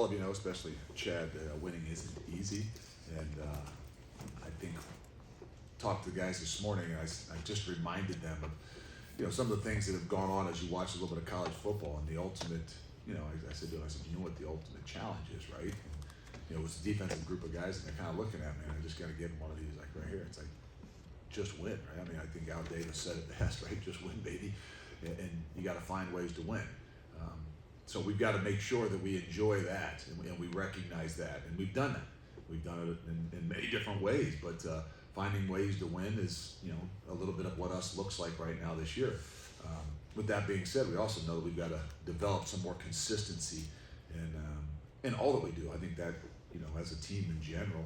All of you know, especially Chad, winning isn't easy, and I think talked to the guys this morning, and I just reminded them of some of the things that have gone on as you watch a little bit of college football, and the ultimate. I said to him, you know what the ultimate challenge is, right? And, it was a defensive group of guys, and they're kind of looking at me, and I just got to give them one of these, like right here. It's like, just win, right? I mean, I think Al Davis said it best, right? Just win, baby, and you got to find ways to win. So we've got to make sure that we enjoy that and we recognize that, and we've done that. We've done it in many different ways, but finding ways to win is a little bit of what us looks like right now this year. With that being said, we also know that we've got to develop some more consistency in all that we do. I think that as a team in general,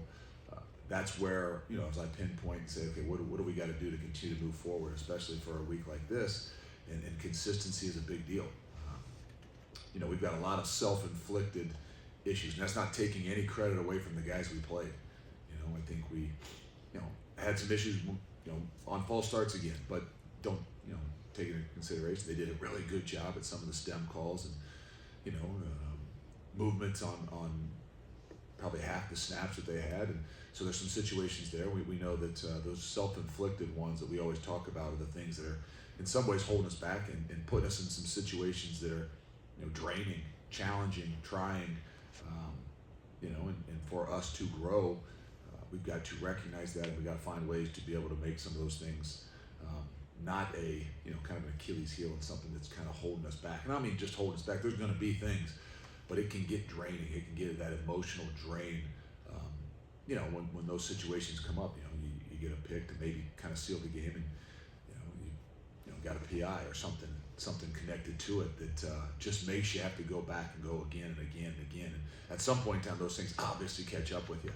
that's where as I pinpoint and say, okay, what do we got to do to continue to move forward, especially for a week like this, and consistency is a big deal. We've got a lot of self-inflicted issues, and that's not taking any credit away from the guys we played. I think we, had some issues, on false starts again, but don't, take it into consideration. They did a really good job at some of the stem calls and, movements on probably half the snaps that they had, and so there's some situations there. We know that those self-inflicted ones that we always talk about are the things that are in some ways holding us back and putting us in some situations that are draining, challenging, trying, and for us to grow, we've got to recognize that, and we've got to find ways to be able to make some of those things not a, kind of an Achilles heel and something that's kind of holding us back. And I don't mean just holding us back. There's going to be things, but it can get draining. It can get that emotional drain. When those situations come up, you get a pick to maybe kind of seal the game, and you got a PI or something connected to it that just makes you have to go back and go again and again and again. And at some point in time, those things obviously catch up with you.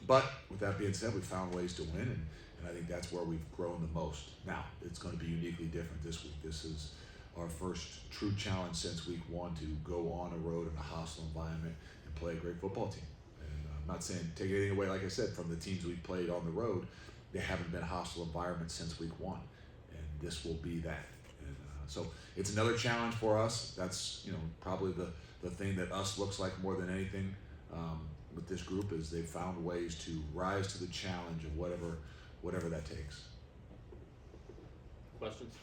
But with that being said, we found ways to win, and I think that's where we've grown the most. Now, it's going to be uniquely different this week. This is our first true challenge since week one to go on a road in a hostile environment and play a great football team. And I'm not saying take anything away, like I said, from the teams we've played on the road. They haven't been hostile environments since week one, and this will be that. So it's another challenge for us. That's probably the thing that us looks like more than anything with this group is they've found ways to rise to the challenge of whatever that takes. Questions?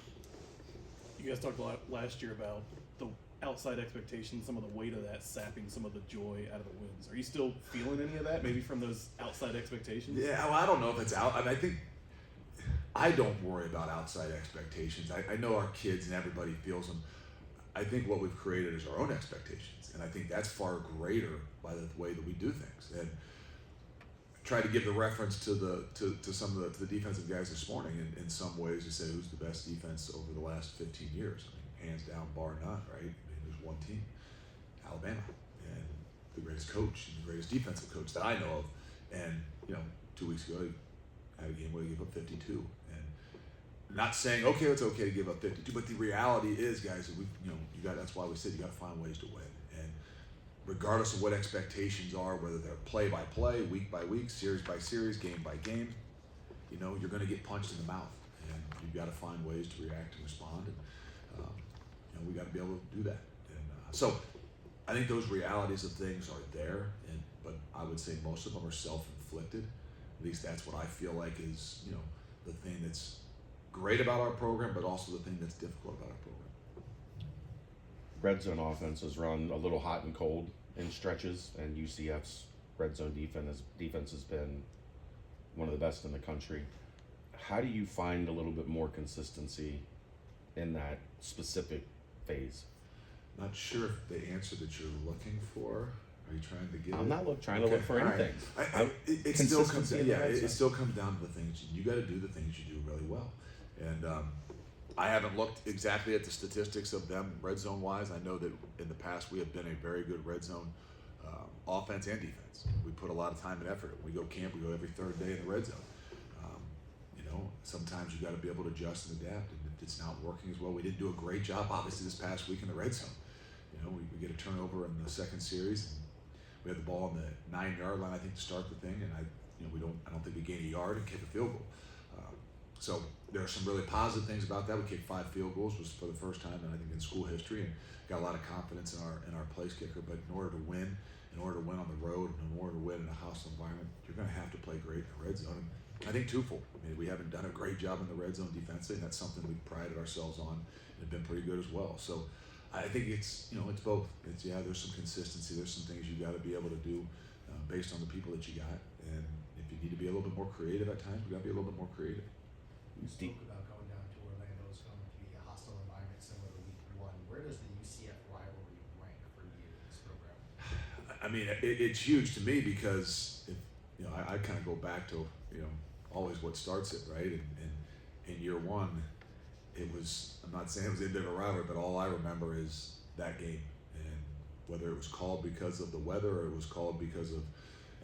You guys talked a lot last year about the outside expectations, some of the weight of that sapping some of the joy out of the wins. Are you still feeling any of that, maybe from those outside expectations? Yeah, well, I don't know if it's out. I think I don't worry about outside expectations. I know our kids and everybody feels them. I think what we've created is our own expectations, and I think that's far greater by the way that we do things. And I tried to give the reference to some of the defensive guys this morning, and in some ways to say who's the best defense over the last 15 years. I mean, hands down, bar none, right? I mean, there's one team, Alabama, and the greatest coach and the greatest defensive coach that I know of. And 2 weeks ago, I had a game where he gave up 52. Not saying it's okay to give up 52, but the reality is, guys, that that's why we said you got to find ways to win. And regardless of what expectations are, whether they're play by play, week by week, series by series, game by game, you're going to get punched in the mouth, and you've got to find ways to react and respond. And we got to be able to do that. And so I think those realities of things are there, but I would say most of them are self-inflicted. At least that's what I feel like is the thing that's great about our program, but also the thing that's difficult about our program. Red zone offense has run a little hot and cold in stretches, and UCF's red zone defense has been one of the best in the country. How do you find a little bit more consistency in that specific phase? Not sure if the answer that you're looking for. Are you trying to get? I'm not trying to look for anything. Right. It still comes down. Yeah, it still comes down to the things you got to do. The things you do really well. And I haven't looked exactly at the statistics of them red zone wise. I know that in the past we have been a very good red zone offense and defense. We put a lot of time and effort. We go camp. We go every third day in the red zone. Sometimes you got to be able to adjust and adapt. And if it's not working as well, we didn't do a great job obviously this past week in the red zone. We get a turnover in the second series, and we had the ball on the 9-yard line, I think, to start the thing, and I don't think we gained a yard and kicked a field goal. So there are some really positive things about that. We kicked 5 field goals, was for the first time I think in school history, and got a lot of confidence in our place kicker. But in order to win on the road, and in order to win in a hostile environment, you're going to have to play great in the red zone. And I think twofold. I mean, we haven't done a great job in the red zone defensively, and that's something we've prided ourselves on and have been pretty good as well. So I think it's both. There's some consistency. There's some things you got to be able to do based on the people that you got, and if you need to be a little bit more creative at times, we got to be a little bit more creative. You spoke about going down to Orlando. It's going to be a hostile environment similar to week 1. Where does the UCF rivalry rank for you in this program? I mean, it's huge to me because I kind of go back to always what starts it, right? And in year 1, it was, I'm not saying it was the end of a rivalry, but all I remember is that game, and whether it was called because of the weather or it was called because of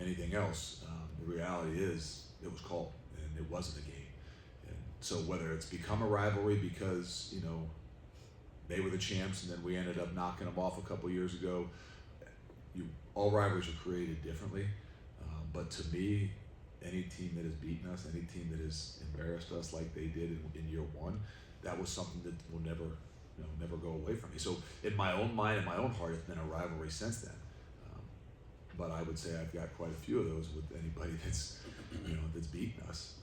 anything else, the reality is it was called, and it wasn't a game. And so whether it's become a rivalry because they were the champs and then we ended up knocking them off a couple years ago, all rivalries are created differently. But to me, any team that has beaten us, any team that has embarrassed us like they did in year 1, that was something that will never go away from me. So in my own mind and my own heart, it's been a rivalry since then. But I would say I've got quite a few of those with anybody that's that's beaten us.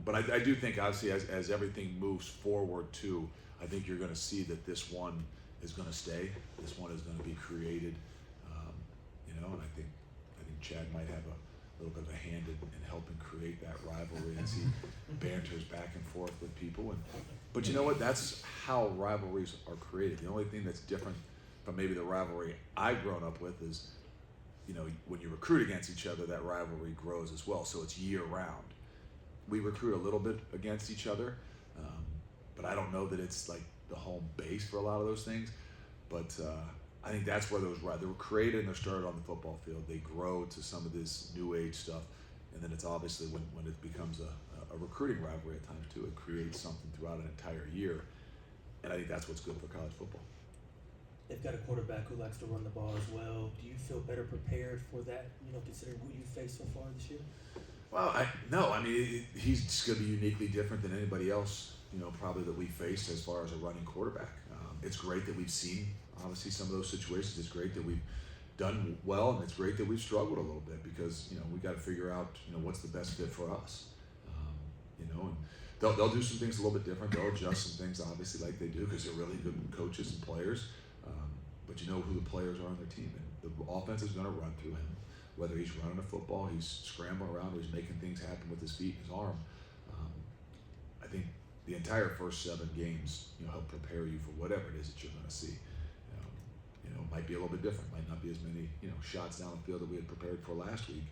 But I do think obviously as everything moves forward too, I think you're going to see that this one is going to stay. This one is going to be created. And I think Chad might have a little bit of a hand in helping create that rivalry as he banters back and forth with people. But you know what? That's how rivalries are created. The only thing that's different from maybe the rivalry I've grown up with is, when you recruit against each other, that rivalry grows as well. So it's year round. We recruit a little bit against each other, but I don't know that it's like the home base for a lot of those things. But I think that's where they were created and they're started on the football field. They grow to some of this new age stuff, and then it's obviously when it becomes a recruiting rivalry at times too. It creates something throughout an entire year, and I think that's what's good for college football. They've got a quarterback who likes to run the ball as well. Do you feel better prepared for that, considering who you faced so far this year? Well, he's just going to be uniquely different than anybody else, probably that we faced as far as a running quarterback. It's great that we've seen, obviously, some of those situations. It's great that we've done well, and it's great that we've struggled a little bit because, we got to figure out, what's the best fit for us. And they'll do some things a little bit different. They'll adjust some things, obviously, like they do because they're really good coaches and players. But you know who the players are on their team, and the offense is going to run through him. Whether he's running a football, he's scrambling around, or he's making things happen with his feet and his arm. I think the entire first 7 games, help prepare you for whatever it is that you're going to see. It might be a little bit different. Might not be as many, shots down the field that we had prepared for last week.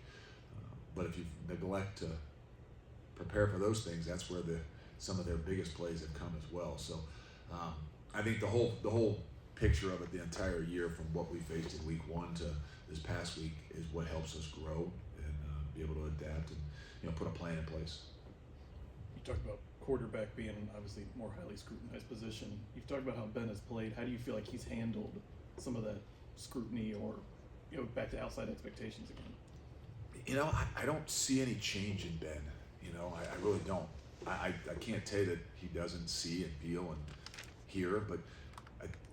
But if you neglect to prepare for those things, that's where some of their biggest plays have come as well. So I think the whole picture of it, the entire year from what we faced in week 1 to this past week, is what helps us grow and be able to adapt and put a plan in place. You talked about quarterback being obviously more highly scrutinized position. You've talked about how Ben has played. How do you feel like he's handled some of that scrutiny, or back to outside expectations again? I don't see any change in Ben. I really don't. I can't tell you that he doesn't see and feel and hear, but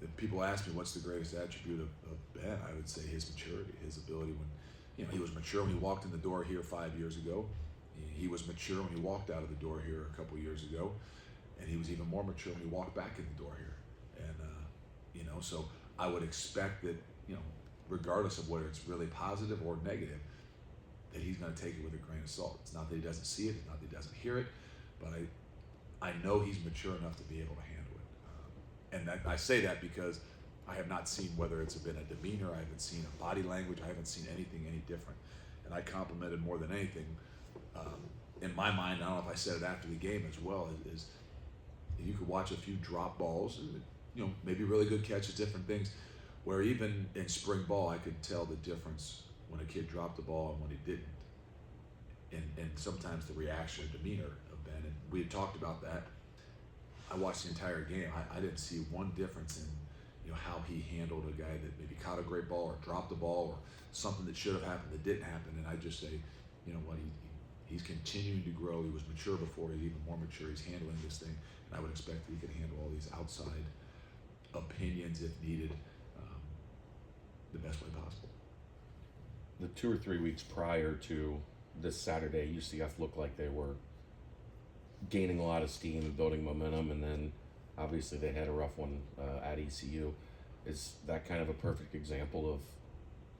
if people ask me what's the greatest attribute of Ben, I would say his maturity, his ability. When he was mature when he walked in the door here 5 years ago. He was mature when he walked out of the door here a couple years ago, and he was even more mature when he walked back in the door here. And so I would expect that regardless of whether it's really positive or negative, that he's going to take it with a grain of salt. It's not that he doesn't see it, it's not that he doesn't hear it, but I know he's mature enough to be able to handle it. And I say that because I have not seen whether it's been a demeanor, I haven't seen a body language, I haven't seen anything any different. And I complimented more than anything, in my mind, I don't know if I said it after the game as well, is you could watch a few drop balls, maybe really good catches, different things, where even in spring ball, I could tell the difference when a kid dropped the ball and when he didn't. And sometimes the reaction or demeanor of Ben, and we had talked about that. I watched the entire game. I didn't see one difference in how he handled a guy that maybe caught a great ball or dropped the ball or something that should have happened that didn't happen. And I just say, what, he's continuing to grow. He was mature before, he's even more mature. He's handling this thing, and I would expect that he can handle all these outside opinions if needed the best way possible. The 2 or 3 weeks prior to this Saturday, UCF looked like they were gaining a lot of steam and building momentum, and then obviously they had a rough one at ECU. Is that kind of a perfect example of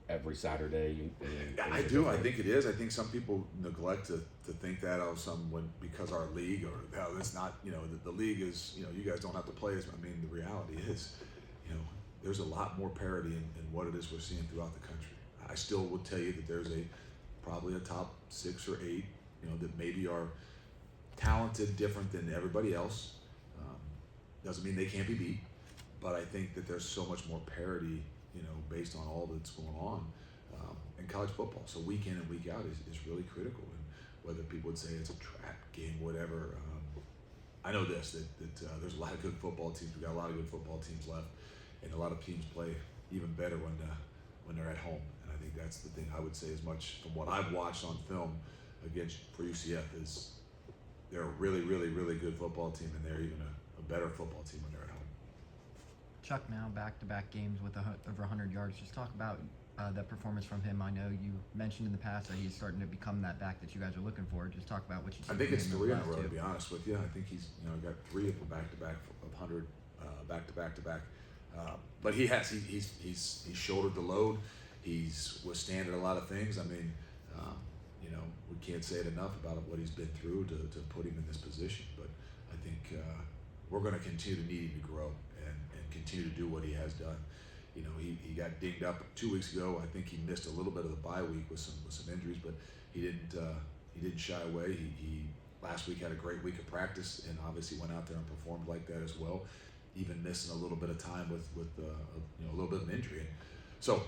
every Saturday? I do. I think it is. I think some people neglect to think that because our league or it's not. The league is. You guys don't have to play as. I mean, the reality is, there's a lot more parity in what it is we're seeing throughout the country. I still would tell you that there's probably a top 6 or 8, that maybe are talented different than everybody else. Doesn't mean they can't be beat, but I think that there's so much more parity, based on all that's going on in college football. So week in and week out is really critical. And whether people would say it's a trap game, whatever, I know this, that there's a lot of good football teams. We've got a lot of good football teams left, and a lot of teams play even better when they're at home. And I think that's the thing I would say as much from what I've watched on film for UCF is they're a really, really, really good football team, and they're even a better football team when they're at home. Chuck, now back-to-back games with over 100 yards. Just talk about that performance from him. I know you mentioned in the past that he's starting to become that back that you guys are looking for. Just talk about what you see. I think it's 3 in a row, two. to be honest with you. I think he's got 3 of the back-to-back of 100 back-to-back. But he's shouldered the load. He's withstanded a lot of things. I mean, we can't say it enough about what he's been through to put him in this position. But I think we're going to continue to need him to grow and continue to do what he has done. He got dinged up 2 weeks ago. I think he missed a little bit of the bye week with some injuries, but he didn't shy away. He last week had a great week of practice and obviously went out there and performed like that as well, even missing a little bit of time with a little bit of an injury. And so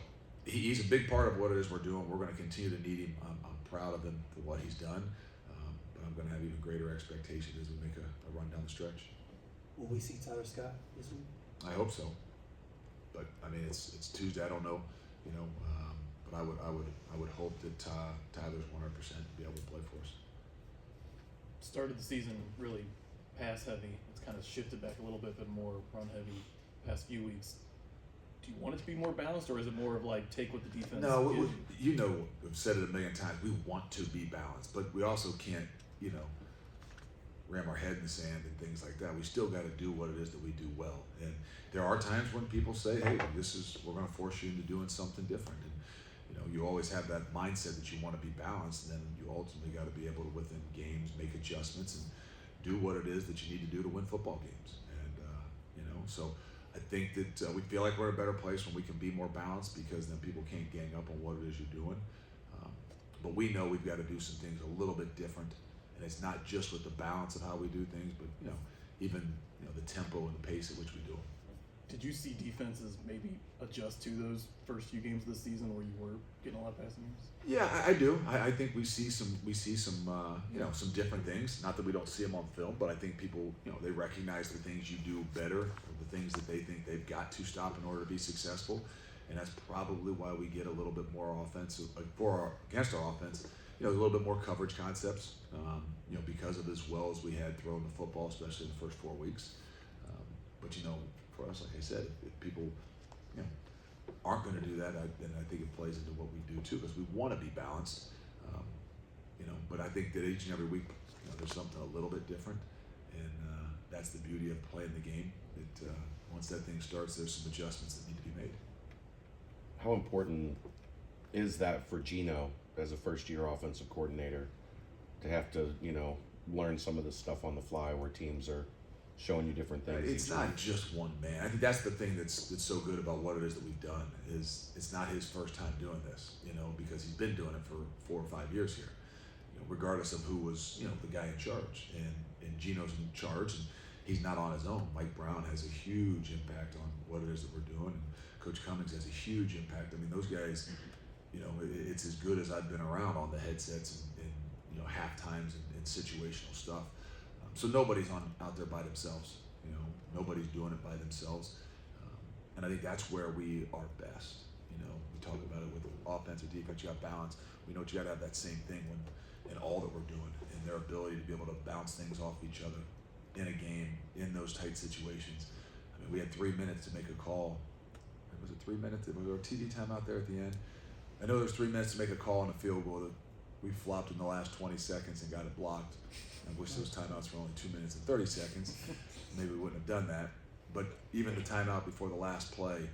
he's a big part of what it is we're doing. We're going to continue to need him. I'm proud of him for what he's done, but I'm going to have even greater expectations as we make a run down the stretch. Will we see Tyler Scott this week? I hope so, but I mean it's Tuesday. I don't know, but I would hope that Tyler's 100% be able to play for us. Started the season really pass heavy. It's kind of shifted back a little bit, but more run heavy past few weeks. Do you want it to be more balanced, or is it more of like take what the defense? No, gives you? I've said it a million times. We want to be balanced, but we also can't, ram our head in the sand and things like that. We still got to do what it is that we do well. And there are times when people say, "Hey, we're going to force you into doing something different." And you always have that mindset that you want to be balanced, and then you ultimately got to be able to within games make adjustments and do what it is that you need to do to win football games. And so I think that we feel like we're in a better place when we can be more balanced, because then people can't gang up on what it is you're doing. But we know we've got to do some things a little bit different, and it's not just with the balance of how we do things, but even the tempo and the pace at which we do them. Did you see defenses maybe adjust to those first few games of the season where you were getting a lot of passing yards? Yeah, I do. I think we see some some different things. Not that we don't see them on film, but I think people they recognize the things you do better, or the things that they think they've got to stop in order to be successful, and that's probably why we get a little bit more offensive against our offense. A little bit more coverage concepts. Because of as well as we had thrown the football, especially in the first 4 weeks. But for us, like I said, if people aren't going to do that, then I think it plays into what we do too, because we want to be balanced. But I think that each and every week, there's something a little bit different, and that's the beauty of playing the game. That once that thing starts, there's some adjustments that need to be made. How important is that for Gino as a first-year offensive coordinator to have to, learn some of this stuff on the fly where teams are showing you different things? It's not just one man. I think that's the thing that's so good about what it is that we've done is it's not his first time doing this, because he's been doing it for 4 or 5 years here, regardless of who was, the guy in charge. And Gino's in charge, and he's not on his own. Mike Brown has a huge impact on what it is that we're doing, and Coach Cummings has a huge impact. I mean, those guys, it's as good as I've been around on the headsets and half times and situational stuff. So nobody's out there by themselves. Nobody's doing it by themselves. And I think that's where we are best. We talk about it with offense or defense, you got balance. We know you got to have that same thing in all that we're doing, in their ability to be able to bounce things off each other in a game, in those tight situations. I mean, we had 3 minutes to make a call. Was it 3 minutes? Was there a TV timeout there at the end? I know there's 3 minutes to make a call on a field goal that we flopped in the last 20 seconds and got it blocked. I wish those timeouts were only 2 minutes and 30 seconds. Maybe we wouldn't have done that. But even the timeout before the last play,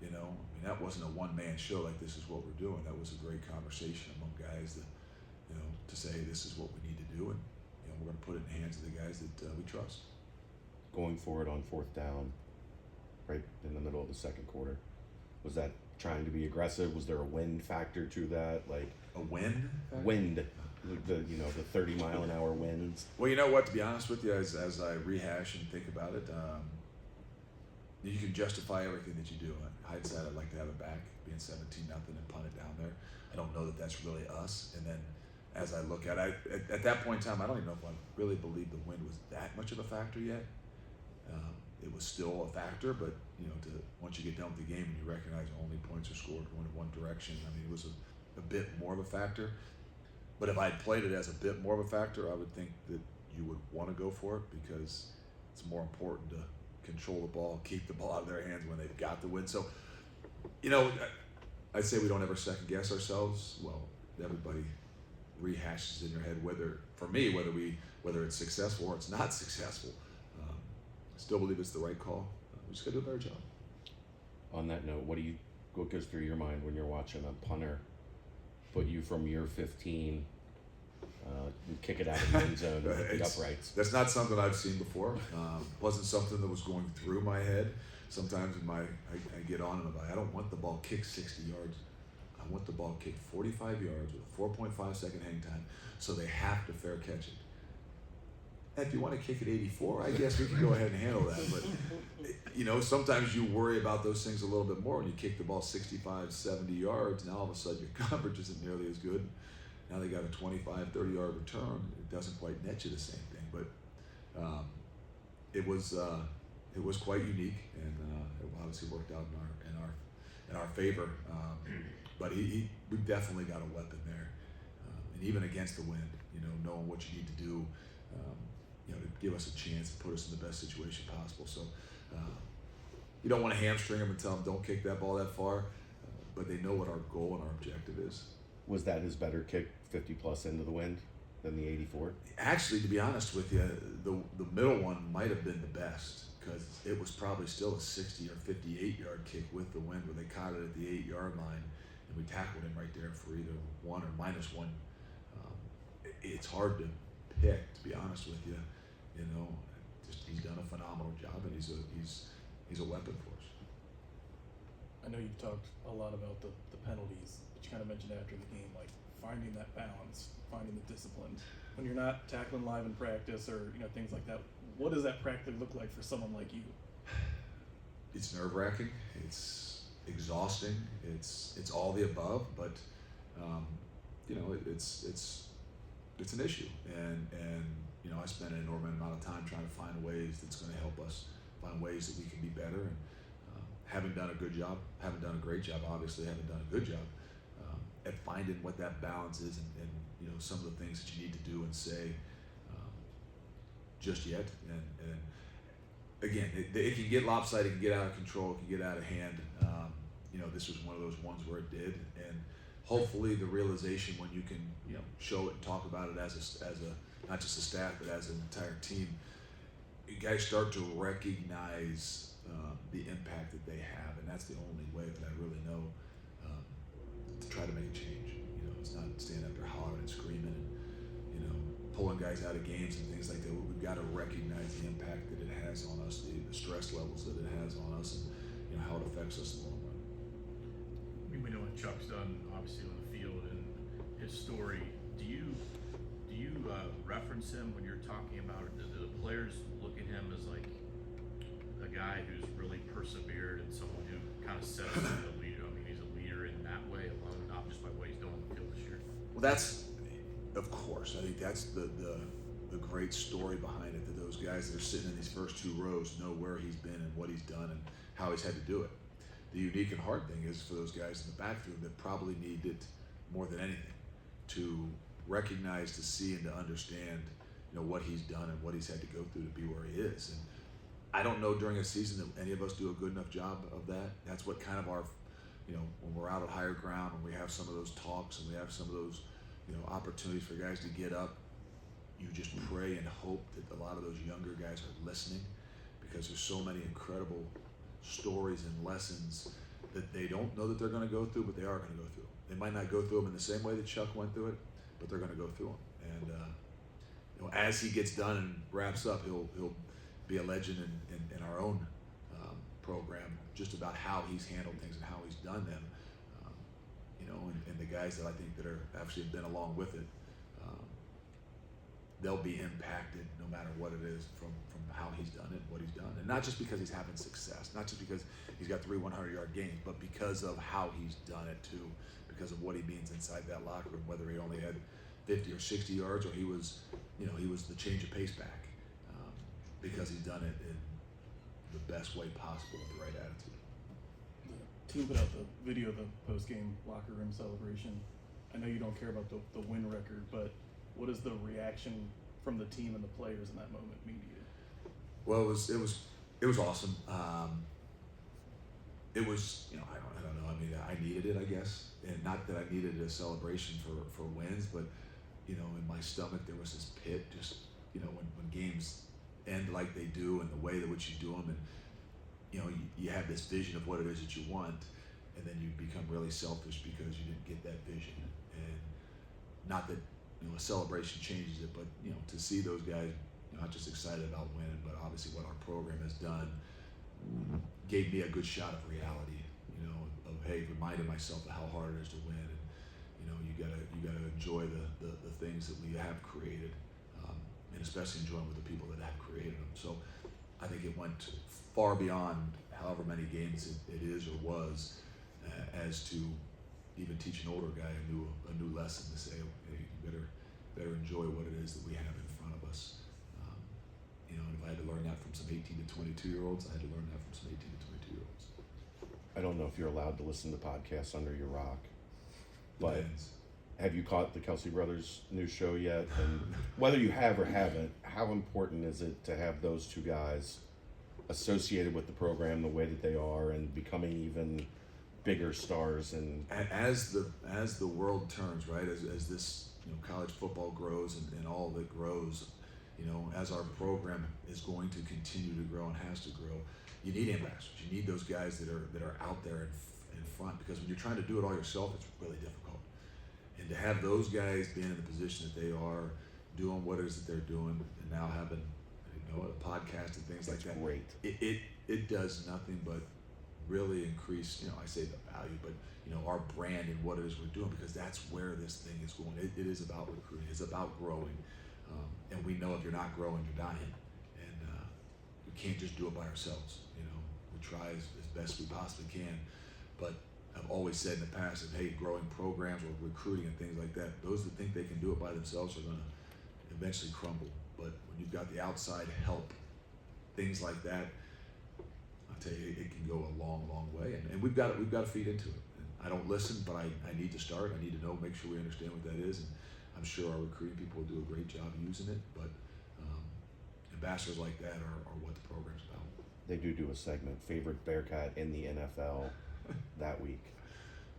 you know, I mean, that wasn't a one-man show like this is what we're doing. That was a great conversation among guys that, you know, to say this is what we need to do, and you know, we're going to put it in the hands of the guys that we trust. Going forward on 4th down, right in the middle of the second quarter, was that trying to be aggressive? Was there a wind factor to that? Like A win? wind, the 30-mile-an-hour winds. Well, you know what? To be honest with you, as I rehash and think about it, you can justify everything that you do. In hindsight, I'd like to have it back, being 17-0 and punt it down there. I don't know that that's really us. And then, as I look at it, at that point in time, I don't even know if I really believe the wind was that much of a factor yet. It was still a factor, but you know, once you get done with the game and you recognize only points are scored going in one direction, I mean, it was a bit more of a factor. But if I had played it as a bit more of a factor, I would think that you would want to go for it because it's more important to control the ball, keep the ball out of their hands when they've got the win. So, you know, I'd say we don't ever second guess ourselves. Well, everybody rehashes in your head whether it's successful or it's not successful. I still believe it's the right call. We just got to do a better job. On that note, what goes through your mind when you're watching a punter put you from year 15, and kick it out of the end zone with the uprights? That's not something I've seen before. Wasn't something that was going through my head. Sometimes I get on and I'm like, I don't want the ball kicked 60 yards. I want the ball kicked 45 yards with a 4.5 second hang time, so they have to fair catch it. And if you want to kick it 84, I guess we can go ahead and handle that. But, you know, sometimes you worry about those things a little bit more when you kick the ball 65, 70 yards. Now all of a sudden your coverage isn't nearly as good. Now they got a 25, 30-yard return. It doesn't quite net you the same thing. But it was quite unique, and it obviously worked out in our favor. But we've definitely got a weapon there, and even against the wind, you know, knowing what you need to do. You know, to give us a chance and put us in the best situation possible. So you don't want to hamstring them and tell them don't kick that ball that far, but they know what our goal and our objective is. Was that his better kick, 50-plus into the wind, than the 84? Actually, to be honest with you, the middle one might have been the best because it was probably still a 60 or 58-yard kick with the wind where they caught it at the 8-yard line and we tackled him right there for either 1 or -1. It's hard to pick, to be honest with you. You know, just he's done a phenomenal job, and he's a weapon for us. I know you've talked a lot about the penalties, but you kind of mentioned after the game, like finding that balance, finding the discipline. When you're not tackling live in practice or, you know, things like that, what does that practically look like for someone like you? It's nerve-wracking. It's exhausting. It's all the above, but you know, it's an issue, and you know, I spent an inordinate amount of time trying to find ways that's going to help us, find ways that we can be better, and haven't done a great job, obviously haven't done a good job at finding what that balance is, and you know, some of the things that you need to do and say just yet, and again, it can get lopsided, it can get out of control, it can get out of hand. You know, this was one of those ones where it did, and hopefully the realization when you can, you know, show it and talk about it as a not just a staff but as an entire team, you guys start to recognize the impact that they have, and that's the only way that I really know to try to make a change. You know, it's not standing up there hollering and screaming and, you know, pulling guys out of games and things like that. We've got to recognize the impact that it has on us, the stress levels that it has on us, and you know how it affects us in the long run. I mean, we know what Chuck's done, obviously, on the field and his story. Do you reference him when you're talking about it? Do the players look at him as like a guy who's really persevered and someone who kind of sets up a leader? I mean, he's a leader in that way alone, not just by what he's doing on the field this year. Well, that's, of course, I think that's the great story behind it, that those guys that are sitting in these first two rows know where he's been and what he's done and how he's had to do it. the unique and hard thing is for those guys in the backfield that probably need it more than anything to recognize, to see, and to understand, what he's done and what he's had to go through to be where he is. And I don't know during a season that any of us do a good enough job of that. That's what kind of our, when we're out at higher ground, when we have some of those talks and we have some of those, opportunities for guys to get up, you just pray and hope that a lot of those younger guys are listening, because there's so many incredible stories and lessons that they don't know that they're going to go through, but they are going to go through. They might not go through them in the same way that Chuck went through it, but they're going to go through them. And as he gets done and wraps up, he'll be a legend in our own program, just about how he's handled things and how he's done them. And the guys that I think that are actually been along with it, they'll be impacted no matter what it is from how he's done it, what he's done. And not just because he's having success, not just because he's got 3 100-yard games, but because of how he's done it too, because of what he means inside that locker room, whether he only had 50 or 60 yards or he was the change of pace back, because he's done it in the best way possible with the right attitude. The team put out the video of the post-game locker room celebration. I know you don't care about the win record, but what is the reaction from the team and the players in that moment mean to you? Well, it was awesome. It was, I don't know. I mean, I needed it, I guess, and not that I needed a celebration for wins, but in my stomach there was this pit. Just when games end like they do, and the way that which you do them, and you have this vision of what it is that you want, and then you become really selfish because you didn't get that vision. And not that a celebration changes it, but to see those guys not just excited about winning, but obviously what our program has done, gave me a good shot of reality. Of hey, reminding myself of how hard it is to win, and you gotta enjoy the things that we have created, and especially enjoying with the people that have created them. So I think it went far beyond however many games it is or was, as to even teach an older guy a new lesson to say, hey, you better enjoy what it is that we have in front of us. And if I had to learn that from some 18 to 22-year-olds, I had to learn that from some 18 to 22-year-olds. I don't know if you're allowed to listen to podcasts under your rock, but Depends. have you caught the Kelsey Brothers new show yet? And whether you have or haven't, how important is it to have those two guys associated with the program the way that they are, and becoming even bigger stars? And as the world turns, right, as this college football grows and all that grows, as our program is going to continue to grow and has to grow, you need ambassadors. You need those guys that are out there in front, because when you're trying to do it all yourself, it's really difficult. And to have those guys being in the position that they are, doing what it is that they're doing, and now having a podcast and things like that, great. It does nothing but really increase, I say the value, but our brand and what it is we're doing, because that's where this thing is going. It is about recruiting. It's about growing, and we know if you're not growing, you're dying, and we can't just do it by ourselves. We try as best we possibly can, but I've always said in the past that, hey, growing programs or recruiting and things like that, those that think they can do it by themselves are going to eventually crumble. But when you've got the outside help, things like that, I'll tell you, it can go a long, long way. And we've got to feed into it. And I don't listen, but I need to start. I need to know, make sure we understand what that is. And I'm sure our recruiting people will do a great job using it. But ambassadors like that are what the program's about. They do a segment, favorite Bearcat in the NFL, that week.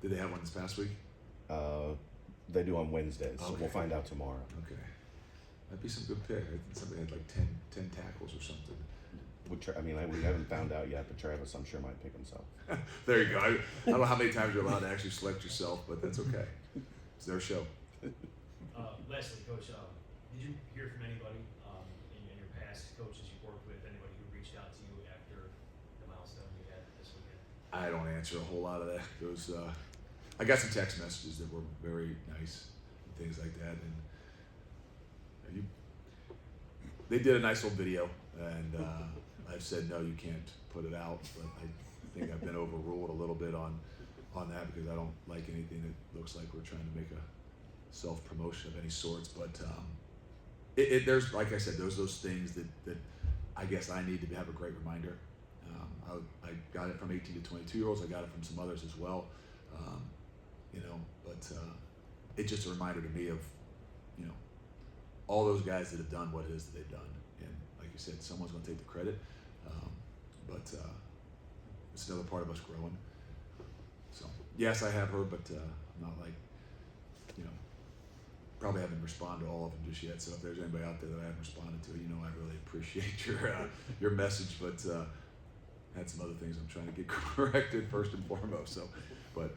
Did they have one this past week? They do on Wednesdays, so Okay. we'll find out tomorrow. Okay. That'd be some good pick. I think somebody had like 10 tackles or something. We haven't found out yet, but Travis, I'm sure, might pick himself. There you go. I don't know how many times you're allowed to actually select yourself, but that's okay. It's their show. Lastly, Coach, did you hear from anybody in your past coaches you've worked with, anybody who reached out to you after the milestone you had this weekend? I don't answer a whole lot of that. I got some text messages that were very nice and things like that, and they did a nice little video, and I've said no, you can't put it out, but I think I've been overruled a little bit on that, because I don't like anything that looks like we're trying to make a self-promotion of any sorts. But there's, like I said, those things that I guess I need to have a great reminder, I got it from 18 to 22-year-olds. I got it from some others as well. But it's just a reminder to me of, all those guys that have done what it is that they've done. And like you said, someone's going to take the credit. But it's another part of us growing. So yes, I have heard, but I'm not like, probably haven't responded to all of them just yet. So if there's anybody out there that I haven't responded to, I really appreciate your message. But had some other things I'm trying to get corrected first and foremost. So, but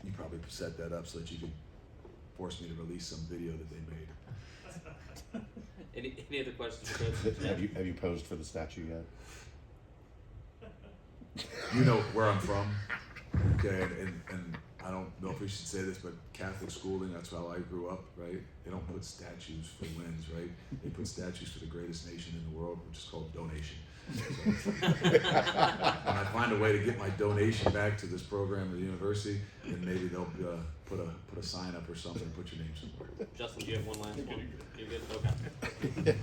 you probably set that up so that you could force me to release some video that they made. Any other questions for Coach? Have you posed for the statue yet? You know where I'm from, okay, and I don't know if we should say this, but Catholic schooling, that's how I grew up, right? They don't put statues for wins, right? They put statues for the greatest nation in the world, which is called donation. So, when I find a way to get my donation back to this program at the university, then maybe they'll put a sign up or something, put your name somewhere. Justin, do you have one last one? You good? Okay.